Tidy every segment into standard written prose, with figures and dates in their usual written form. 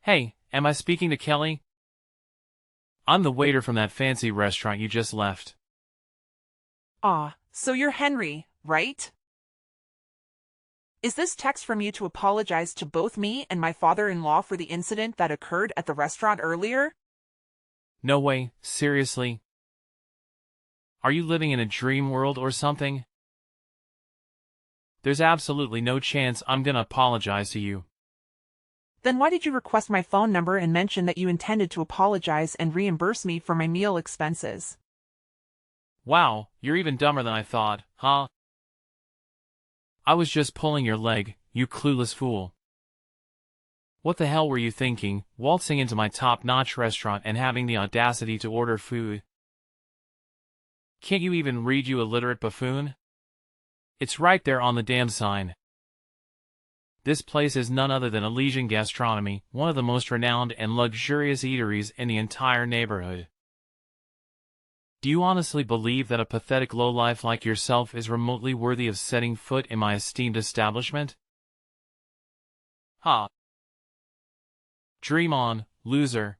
Hey, am I speaking to Kelly? I'm the waiter from that fancy restaurant you just left. Ah, so you're Henry, right? Is this text from you to apologize to both me and my father-in-law for the incident that occurred at the restaurant earlier? No way, seriously? Are you living in a dream world or something? There's absolutely no chance I'm gonna apologize to you. Then why did you request my phone number and mention that you intended to apologize and reimburse me for my meal expenses? Wow, you're even dumber than I thought, huh? I was just pulling your leg, you clueless fool. What the hell were you thinking, waltzing into my top-notch restaurant and having the audacity to order food? Can't you even read, you illiterate buffoon? It's right there on the damn sign. This place is none other than Elysian Gastronomy, one of the most renowned and luxurious eateries in the entire neighborhood. Do you honestly believe that a pathetic lowlife like yourself is remotely worthy of setting foot in my esteemed establishment? Ha! Dream on, loser.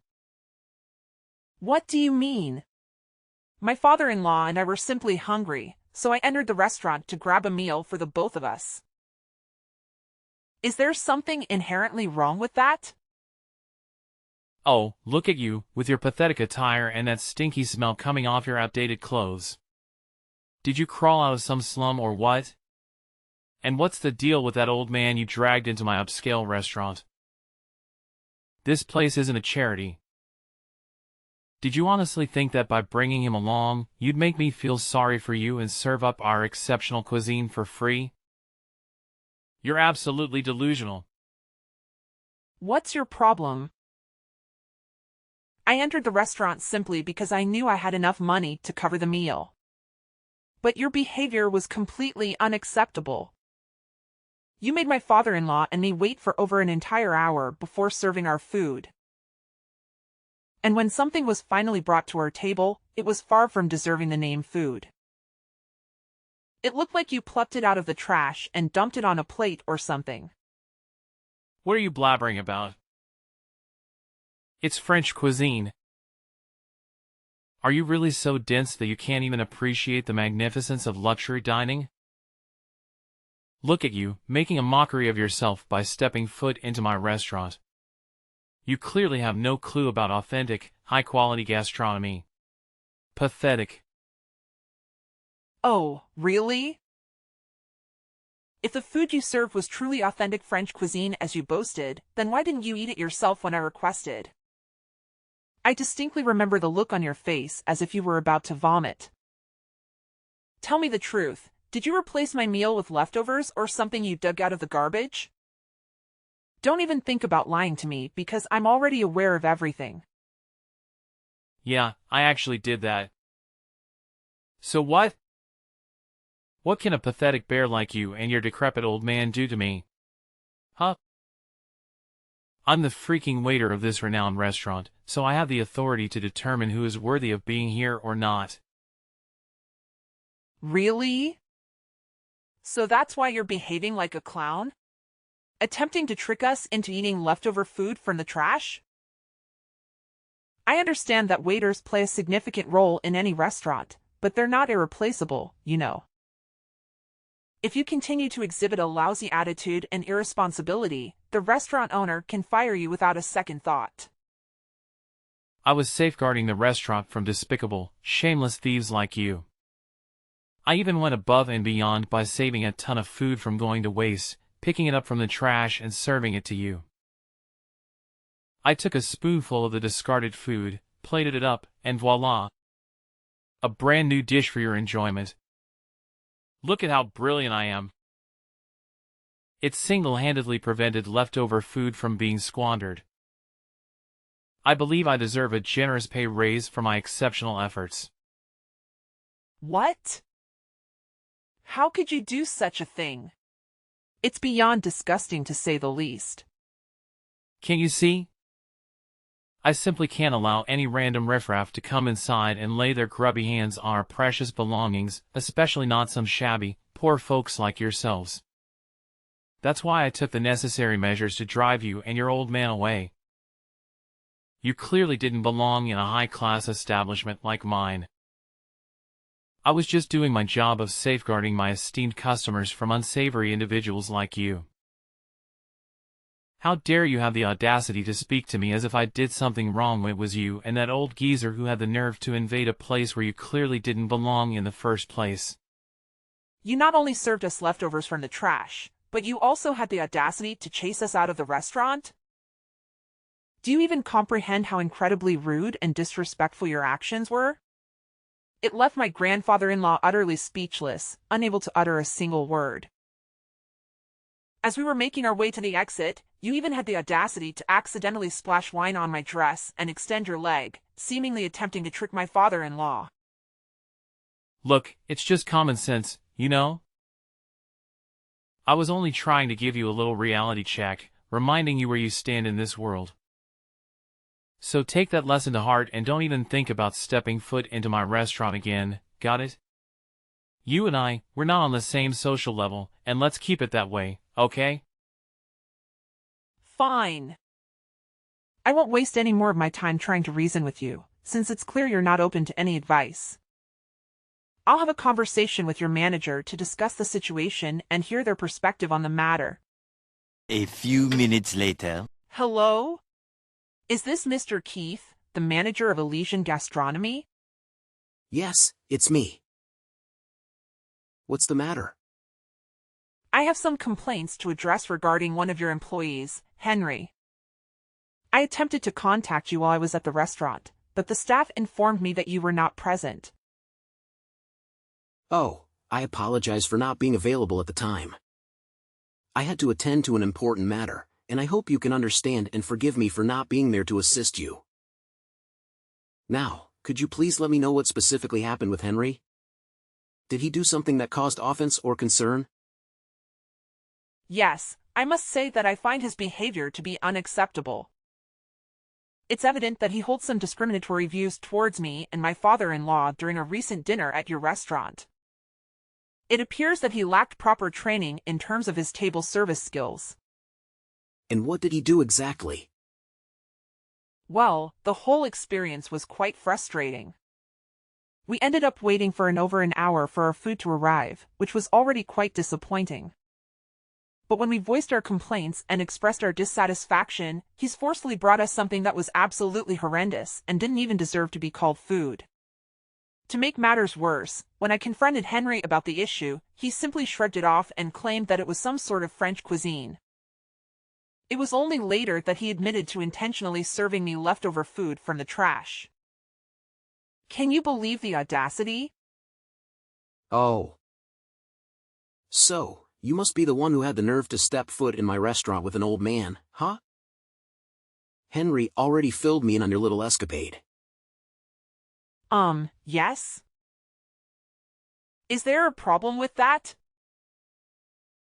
What do you mean? My father-in-law and I were simply hungry, so I entered the restaurant to grab a meal for the both of us. Is there something inherently wrong with that? Oh, look at you, with your pathetic attire and that stinky smell coming off your outdated clothes. Did you crawl out of some slum or what? And what's the deal with that old man you dragged into my upscale restaurant? This place isn't a charity. Did you honestly think that by bringing him along, you'd make me feel sorry for you and serve up our exceptional cuisine for free? You're absolutely delusional. What's your problem? I entered the restaurant simply because I knew I had enough money to cover the meal. But your behavior was completely unacceptable. You made my father-in-law and me wait for over an entire hour before serving our food. And when something was finally brought to our table, it was far from deserving the name food. It looked like you plucked it out of the trash and dumped it on a plate or something. What are you blabbering about? It's French cuisine. Are you really so dense that you can't even appreciate the magnificence of luxury dining? Look at you, making a mockery of yourself by stepping foot into my restaurant. You clearly have no clue about authentic, high-quality gastronomy. Pathetic. Oh, really? If the food you served was truly authentic French cuisine as you boasted, then why didn't you eat it yourself when I requested? I distinctly remember the look on your face as if you were about to vomit. Tell me the truth, did you replace my meal with leftovers or something you dug out of the garbage? Don't even think about lying to me because I'm already aware of everything. Yeah, I actually did that. So what? What can a pathetic bear like you and your decrepit old man do to me? Huh? I'm the freaking waiter of this renowned restaurant, so I have the authority to determine who is worthy of being here or not. Really? So that's why you're behaving like a clown? Attempting to trick us into eating leftover food from the trash? I understand that waiters play a significant role in any restaurant, but they're not irreplaceable, you know. If you continue to exhibit a lousy attitude and irresponsibility, the restaurant owner can fire you without a second thought. I was safeguarding the restaurant from despicable, shameless thieves like you. I even went above and beyond by saving a ton of food from going to waste, picking it up from the trash and serving it to you. I took a spoonful of the discarded food, plated it up, and voila! A brand new dish for your enjoyment. Look at how brilliant I am. It single-handedly prevented leftover food from being squandered. I believe I deserve a generous pay raise for my exceptional efforts. What? How could you do such a thing? It's beyond disgusting to say the least. Can't you see? I simply can't allow any random riffraff to come inside and lay their grubby hands on our precious belongings, especially not some shabby, poor folks like yourselves. That's why I took the necessary measures to drive you and your old man away. You clearly didn't belong in a high-class establishment like mine. I was just doing my job of safeguarding my esteemed customers from unsavory individuals like you. How dare you have the audacity to speak to me as if I did something wrong when it was you and that old geezer who had the nerve to invade a place where you clearly didn't belong in the first place. You not only served us leftovers from the trash, but you also had the audacity to chase us out of the restaurant? Do you even comprehend how incredibly rude and disrespectful your actions were? It left my grandfather-in-law utterly speechless, unable to utter a single word. As we were making our way to the exit, you even had the audacity to accidentally splash wine on my dress and extend your leg, seemingly attempting to trick my father-in-law. Look, it's just common sense, you know? I was only trying to give you a little reality check, reminding you where you stand in this world. So take that lesson to heart and don't even think about stepping foot into my restaurant again, got it? You and I, we're not on the same social level, and let's keep it that way, okay? Fine. I won't waste any more of my time trying to reason with you, since it's clear you're not open to any advice. I'll have a conversation with your manager to discuss the situation and hear their perspective on the matter. A few minutes later. Hello? Is this Mr. Keith, the manager of Elysian Gastronomy? Yes, it's me. What's the matter? I have some complaints to address regarding one of your employees, Henry. I attempted to contact you while I was at the restaurant, but the staff informed me that you were not present. Oh, I apologize for not being available at the time. I had to attend to an important matter, and I hope you can understand and forgive me for not being there to assist you. Now, could you please let me know what specifically happened with Henry? Did he do something that caused offense or concern? Yes, I must say that I find his behavior to be unacceptable. It's evident that he holds some discriminatory views towards me and my father-in-law during a recent dinner at your restaurant. It appears that he lacked proper training in terms of his table service skills. And what did he do exactly? Well, the whole experience was quite frustrating. We ended up waiting for over an hour for our food to arrive, which was already quite disappointing. But when we voiced our complaints and expressed our dissatisfaction, he's forcefully brought us something that was absolutely horrendous and didn't even deserve to be called food. To make matters worse, when I confronted Henry about the issue, he simply shrugged it off and claimed that it was some sort of French cuisine. It was only later that he admitted to intentionally serving me leftover food from the trash. Can you believe the audacity? Oh. So, you must be the one who had the nerve to step foot in my restaurant with an old man, huh? Henry already filled me in on your little escapade. Yes? Is there a problem with that?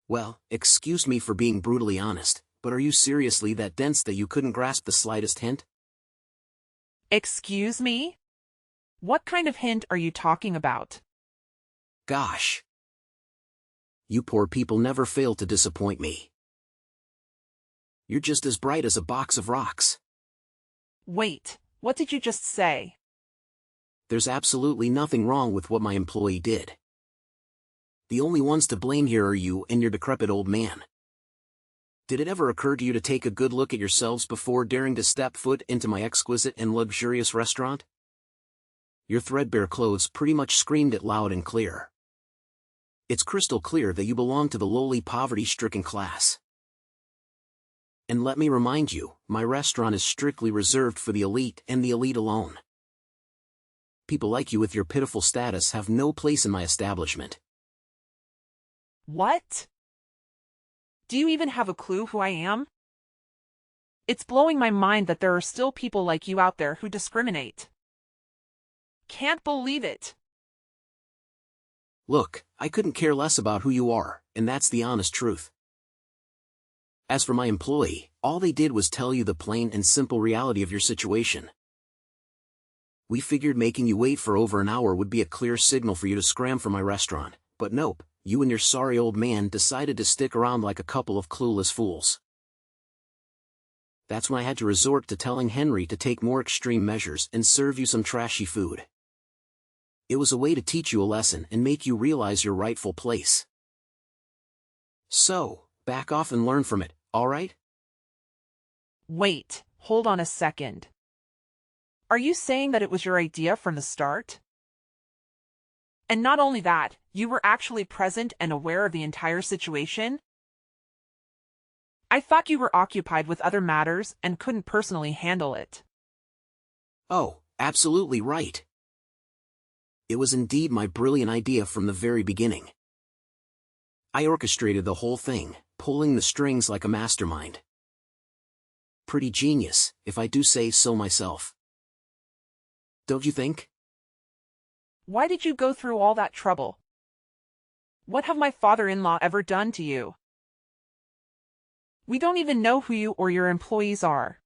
Well, excuse me for being brutally honest, but are you seriously that dense that you couldn't grasp the slightest hint? Excuse me? What kind of hint are you talking about? Gosh. You poor people never fail to disappoint me. You're just as bright as a box of rocks. Wait, what did you just say? There's absolutely nothing wrong with what my employee did. The only ones to blame here are you and your decrepit old man. Did it ever occur to you to take a good look at yourselves before daring to step foot into my exquisite and luxurious restaurant? Your threadbare clothes pretty much screamed it loud and clear. It's crystal clear that you belong to the lowly poverty-stricken class. And let me remind you, my restaurant is strictly reserved for the elite and the elite alone. People like you with your pitiful status have no place in my establishment. What? Do you even have a clue who I am? It's blowing my mind that there are still people like you out there who discriminate. Can't believe it. Look, I couldn't care less about who you are, and that's the honest truth. As for my employee, all they did was tell you the plain and simple reality of your situation. We figured making you wait for over an hour would be a clear signal for you to scram from my restaurant, but nope, you and your sorry old man decided to stick around like a couple of clueless fools. That's when I had to resort to telling Henry to take more extreme measures and serve you some trashy food. It was a way to teach you a lesson and make you realize your rightful place. So, back off and learn from it, alright? Wait, hold on a second. Are you saying that it was your idea from the start? And not only that, you were actually present and aware of the entire situation? I thought you were occupied with other matters and couldn't personally handle it. Oh, absolutely right. It was indeed my brilliant idea from the very beginning. I orchestrated the whole thing, pulling the strings like a mastermind. Pretty genius, if I do say so myself. Don't you think? Why did you go through all that trouble? What have my father-in-law ever done to you? We don't even know who you or your employees are.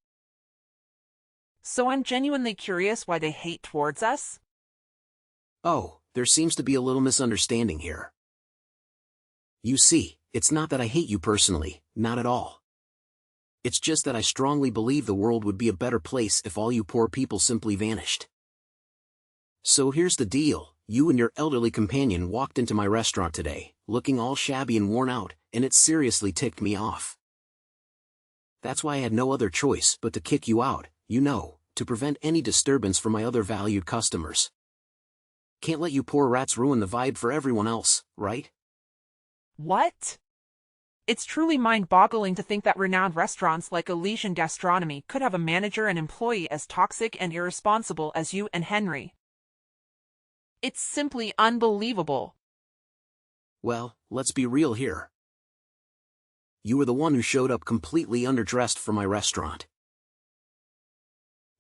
So I'm genuinely curious why they hate towards us. Oh, there seems to be a little misunderstanding here. You see, it's not that I hate you personally, not at all. It's just that I strongly believe the world would be a better place if all you poor people simply vanished. So here's the deal, you and your elderly companion walked into my restaurant today, looking all shabby and worn out, and it seriously ticked me off. That's why I had no other choice but to kick you out, you know, to prevent any disturbance from my other valued customers. Can't let you poor rats ruin the vibe for everyone else, right? What? It's truly mind-boggling to think that renowned restaurants like Elysian Gastronomy could have a manager and employee as toxic and irresponsible as you and Henry. It's simply unbelievable. Well, let's be real here. You were the one who showed up completely underdressed for my restaurant.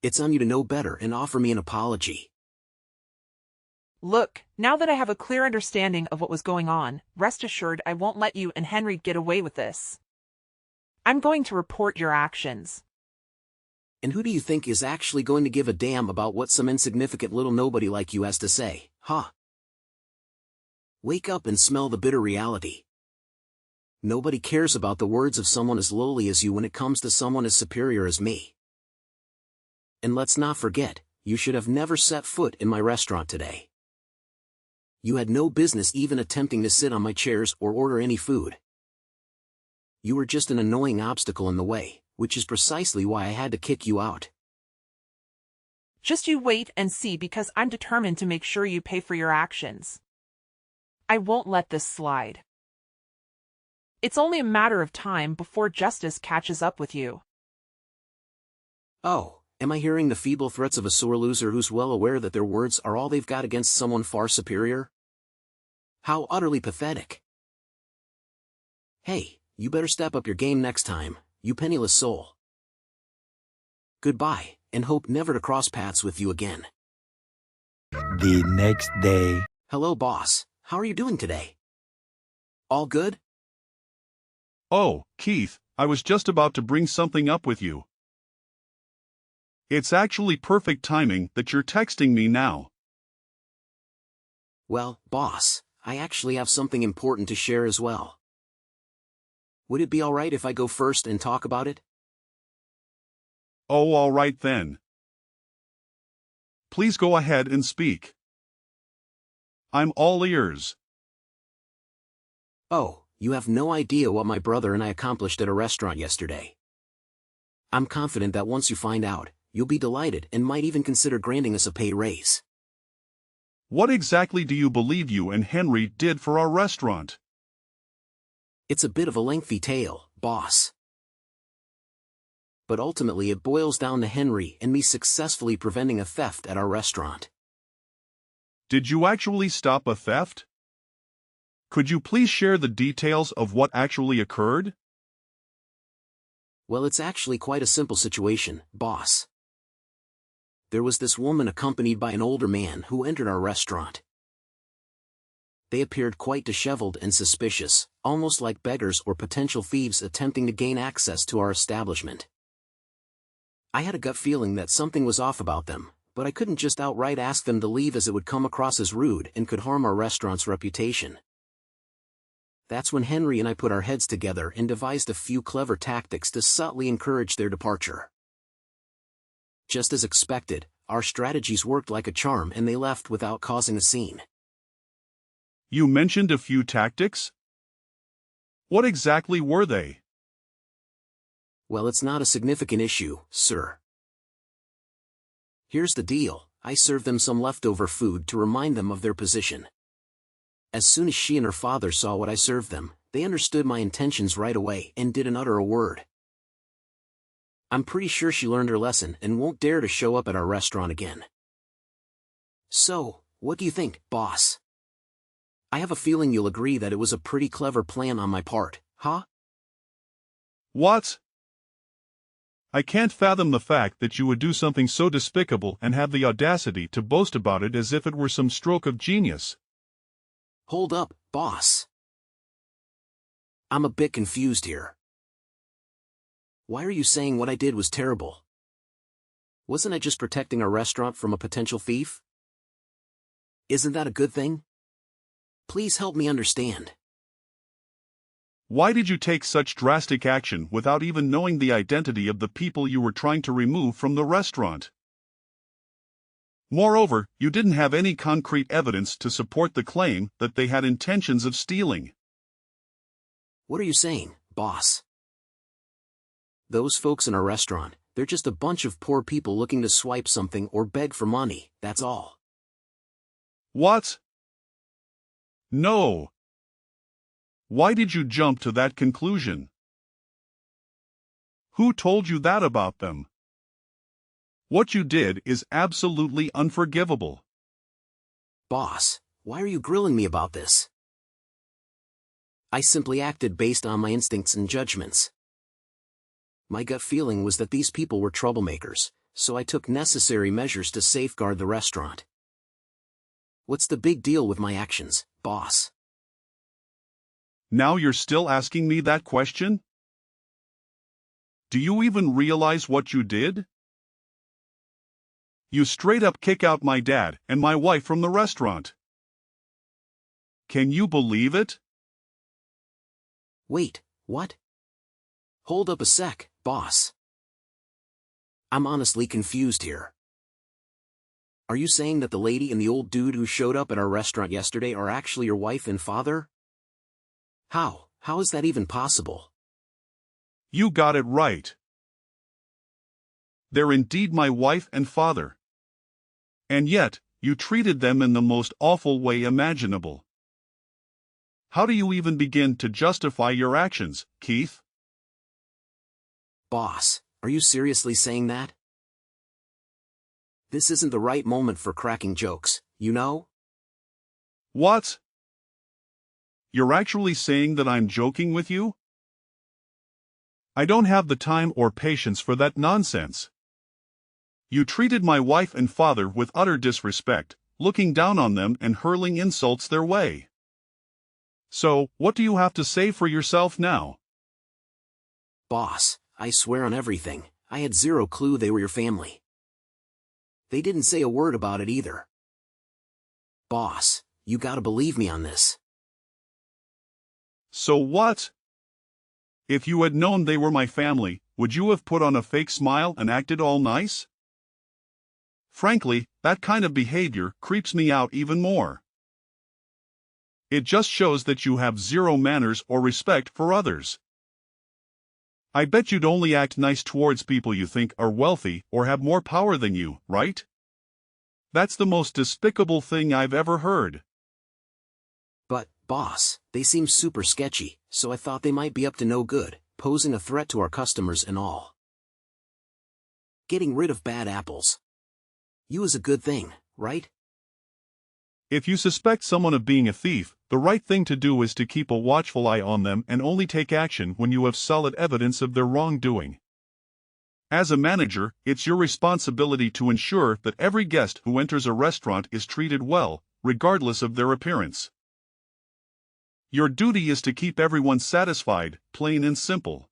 It's on you to know better and offer me an apology. Look, now that I have a clear understanding of what was going on, rest assured I won't let you and Henry get away with this. I'm going to report your actions. And who do you think is actually going to give a damn about what some insignificant little nobody like you has to say, huh? Wake up and smell the bitter reality. Nobody cares about the words of someone as lowly as you when it comes to someone as superior as me. And let's not forget, you should have never set foot in my restaurant today. You had no business even attempting to sit on my chairs or order any food. You were just an annoying obstacle in the way, which is precisely why I had to kick you out. Just you wait and see, because I'm determined to make sure you pay for your actions. I won't let this slide. It's only a matter of time before justice catches up with you. Oh, am I hearing the feeble threats of a sore loser who's well aware that their words are all they've got against someone far superior? How utterly pathetic. Hey, you better step up your game next time, you penniless soul. Goodbye, and hope never to cross paths with you again. The next day. Hello, boss. How are you doing today? All good? Oh, Keith, I was just about to bring something up with you. It's actually perfect timing that you're texting me now. Well, boss, I actually have something important to share as well. Would it be alright if I go first and talk about it? Oh, all right then. Please go ahead and speak. I'm all ears. Oh, you have no idea what my brother and I accomplished at a restaurant yesterday. I'm confident that once you find out, you'll be delighted and might even consider granting us a pay raise. What exactly do you believe you and Henry did for our restaurant? It's a bit of a lengthy tale, boss. But ultimately it boils down to Henry and me successfully preventing a theft at our restaurant. Did you actually stop a theft? Could you please share the details of what actually occurred? Well, it's actually quite a simple situation, boss. There was this woman accompanied by an older man who entered our restaurant. They appeared quite disheveled and suspicious, almost like beggars or potential thieves attempting to gain access to our establishment. I had a gut feeling that something was off about them, but I couldn't just outright ask them to leave as it would come across as rude and could harm our restaurant's reputation. That's when Henry and I put our heads together and devised a few clever tactics to subtly encourage their departure. Just as expected, our strategies worked like a charm and they left without causing a scene. You mentioned a few tactics? What exactly were they? Well, it's not a significant issue, sir. Here's the deal, I served them some leftover food to remind them of their position. As soon as she and her father saw what I served them, they understood my intentions right away and didn't utter a word. I'm pretty sure she learned her lesson and won't dare to show up at our restaurant again. So, what do you think, boss? I have a feeling you'll agree that it was a pretty clever plan on my part, huh? What? I can't fathom the fact that you would do something so despicable and have the audacity to boast about it as if it were some stroke of genius. Hold up, boss. I'm a bit confused here. Why are you saying what I did was terrible? Wasn't I just protecting our restaurant from a potential thief? Isn't that a good thing? Please help me understand. Why did you take such drastic action without even knowing the identity of the people you were trying to remove from the restaurant? Moreover, you didn't have any concrete evidence to support the claim that they had intentions of stealing. What are you saying, boss? Those folks in our restaurant, they're just a bunch of poor people looking to swipe something or beg for money, that's all. What? No. Why did you jump to that conclusion? Who told you that about them? What you did is absolutely unforgivable. Boss, why are you grilling me about this? I simply acted based on my instincts and judgments. My gut feeling was that these people were troublemakers, so I took necessary measures to safeguard the restaurant. What's the big deal with my actions, boss? Now you're still asking me that question? Do you even realize what you did? You straight up kick out my dad and my wife from the restaurant. Can you believe it? Wait, what? Hold up a sec, boss. I'm honestly confused here. Are you saying that the lady and the old dude who showed up at our restaurant yesterday are actually your wife and father? How is that even possible? You got it right. They're indeed my wife and father. And yet, you treated them in the most awful way imaginable. How do you even begin to justify your actions, Keith? Boss, are you seriously saying that? This isn't the right moment for cracking jokes, you know? What? You're actually saying that I'm joking with you? I don't have the time or patience for that nonsense. You treated my wife and father with utter disrespect, looking down on them and hurling insults their way. So, what do you have to say for yourself now? Boss, I swear on everything, I had zero clue they were your family. They didn't say a word about it either. Boss, you gotta believe me on this. So what? If you had known they were my family, would you have put on a fake smile and acted all nice? Frankly, that kind of behavior creeps me out even more. It just shows that you have zero manners or respect for others. I bet you'd only act nice towards people you think are wealthy or have more power than you, right? That's the most despicable thing I've ever heard. But, boss, they seem super sketchy, so I thought they might be up to no good, posing a threat to our customers and all. Getting rid of bad apples. You is a good thing, right? If you suspect someone of being a thief, the right thing to do is to keep a watchful eye on them and only take action when you have solid evidence of their wrongdoing. As a manager, it's your responsibility to ensure that every guest who enters a restaurant is treated well, regardless of their appearance. Your duty is to keep everyone satisfied, plain and simple.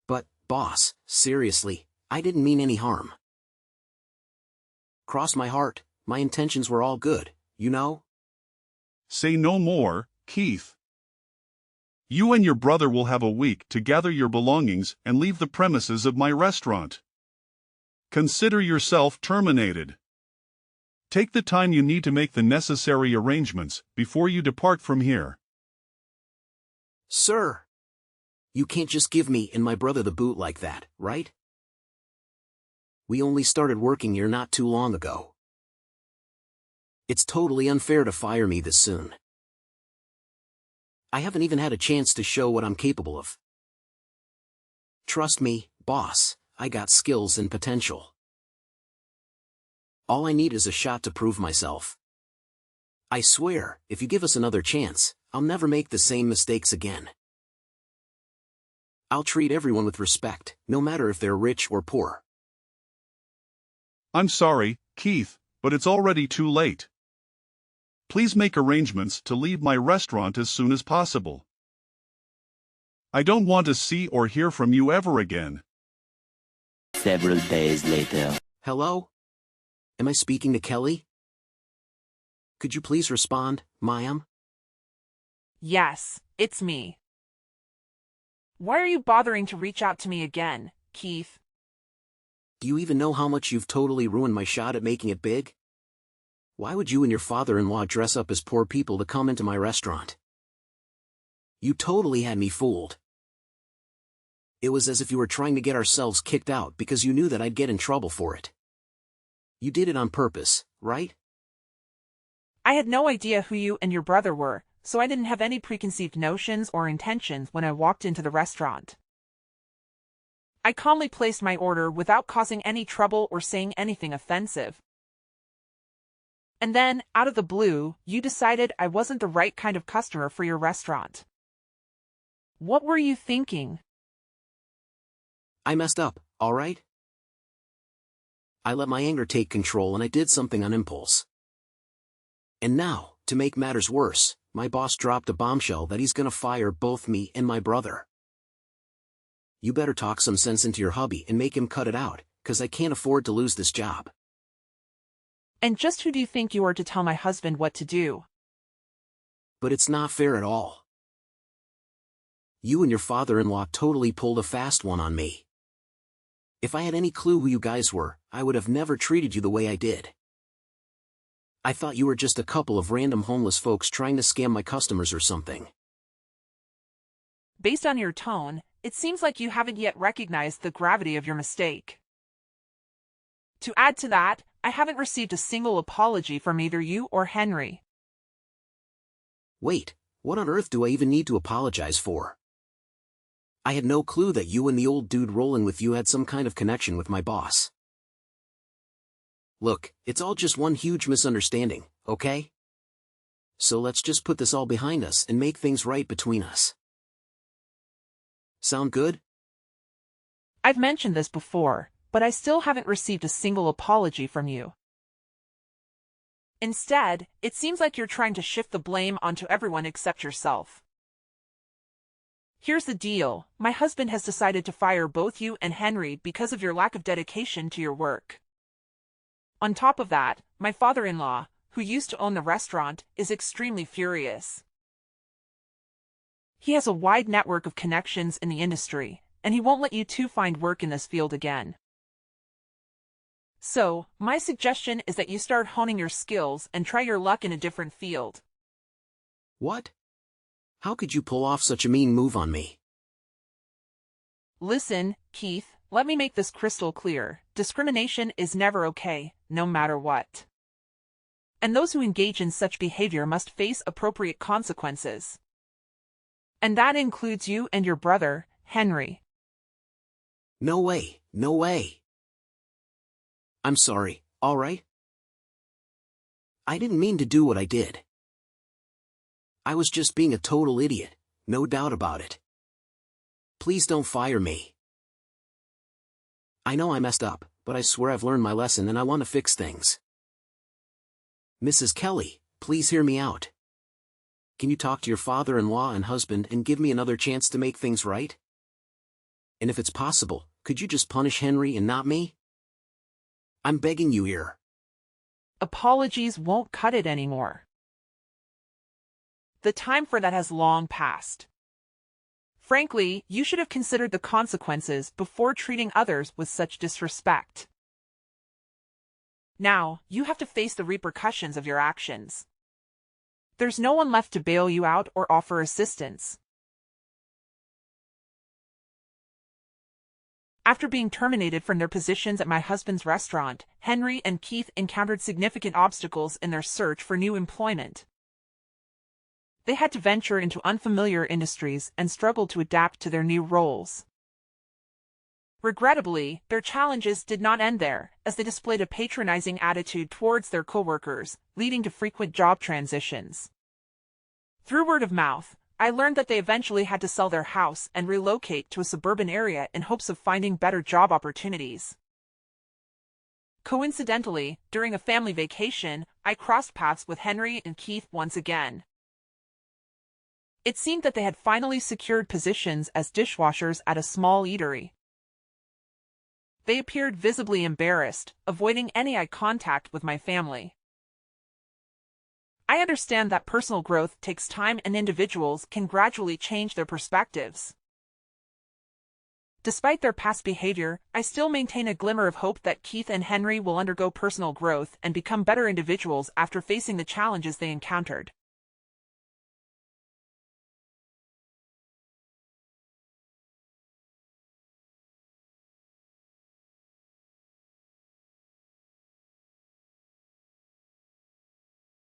But, boss, seriously, I didn't mean any harm. Cross my heart, my intentions were all good, you know? Say no more, Keith. You and your brother will have a week to gather your belongings and leave the premises of my restaurant. Consider yourself terminated. Take the time you need to make the necessary arrangements before you depart from here. Sir, you can't just give me and my brother the boot like that, right? We only started working here not too long ago. It's totally unfair to fire me this soon. I haven't even had a chance to show what I'm capable of. Trust me, boss, I got skills and potential. All I need is a shot to prove myself. I swear, if you give us another chance, I'll never make the same mistakes again. I'll treat everyone with respect, no matter if they're rich or poor. I'm sorry, Keith, but it's already too late. Please make arrangements to leave my restaurant as soon as possible. I don't want to see or hear from you ever again. Several days later. Hello? Am I speaking to Kelly? Could you please respond, ma'am? Yes, it's me. Why are you bothering to reach out to me again, Keith? Do you even know how much you've totally ruined my shot at making it big? Why would you and your father-in-law dress up as poor people to come into my restaurant? You totally had me fooled. It was as if you were trying to get ourselves kicked out because you knew that I'd get in trouble for it. You did it on purpose, right? I had no idea who you and your brother were, so I didn't have any preconceived notions or intentions when I walked into the restaurant. I calmly placed my order without causing any trouble or saying anything offensive. And then, out of the blue, you decided I wasn't the right kind of customer for your restaurant. What were you thinking? I messed up, all right? I let my anger take control and I did something on impulse. And now, to make matters worse, my boss dropped a bombshell that he's gonna fire both me and my brother. You better talk some sense into your hubby and make him cut it out, 'cause I can't afford to lose this job. And just who do you think you are to tell my husband what to do? But it's not fair at all. You and your father-in-law totally pulled a fast one on me. If I had any clue who you guys were, I would have never treated you the way I did. I thought you were just a couple of random homeless folks trying to scam my customers or something. Based on your tone, it seems like you haven't yet recognized the gravity of your mistake. To add to that, I haven't received a single apology from either you or Henry. Wait, what on earth do I even need to apologize for? I had no clue that you and the old dude rolling with you had some kind of connection with my boss. Look, it's all just one huge misunderstanding, okay? So let's just put this all behind us and make things right between us. Sound good? I've mentioned this before, but I still haven't received a single apology from you. Instead, it seems like you're trying to shift the blame onto everyone except yourself. Here's the deal, my husband has decided to fire both you and Henry because of your lack of dedication to your work. On top of that, my father-in-law, who used to own the restaurant, is extremely furious. He has a wide network of connections in the industry, and he won't let you two find work in this field again. So, my suggestion is that you start honing your skills and try your luck in a different field. What? How could you pull off such a mean move on me? Listen, Keith, let me make this crystal clear. Discrimination is never okay, no matter what. And those who engage in such behavior must face appropriate consequences. And that includes you and your brother, Henry. No way, no way. I'm sorry, all right? I didn't mean to do what I did. I was just being a total idiot, no doubt about it. Please don't fire me. I know I messed up, but I swear I've learned my lesson and I want to fix things. Mrs. Kelly, please hear me out. Can you talk to your father-in-law and husband and give me another chance to make things right? And if it's possible, could you just punish Henry and not me? I'm begging you here. Apologies won't cut it anymore. The time for that has long passed. Frankly, you should have considered the consequences before treating others with such disrespect. Now, you have to face the repercussions of your actions. There's no one left to bail you out or offer assistance. After being terminated from their positions at my husband's restaurant, Henry and Keith encountered significant obstacles in their search for new employment. They had to venture into unfamiliar industries and struggled to adapt to their new roles. Regrettably, their challenges did not end there, as they displayed a patronizing attitude towards their coworkers, leading to frequent job transitions. Through word of mouth, I learned that they eventually had to sell their house and relocate to a suburban area in hopes of finding better job opportunities. Coincidentally, during a family vacation, I crossed paths with Henry and Keith once again. It seemed that they had finally secured positions as dishwashers at a small eatery. They appeared visibly embarrassed, avoiding any eye contact with my family. I understand that personal growth takes time and individuals can gradually change their perspectives. Despite their past behavior, I still maintain a glimmer of hope that Keith and Henry will undergo personal growth and become better individuals after facing the challenges they encountered.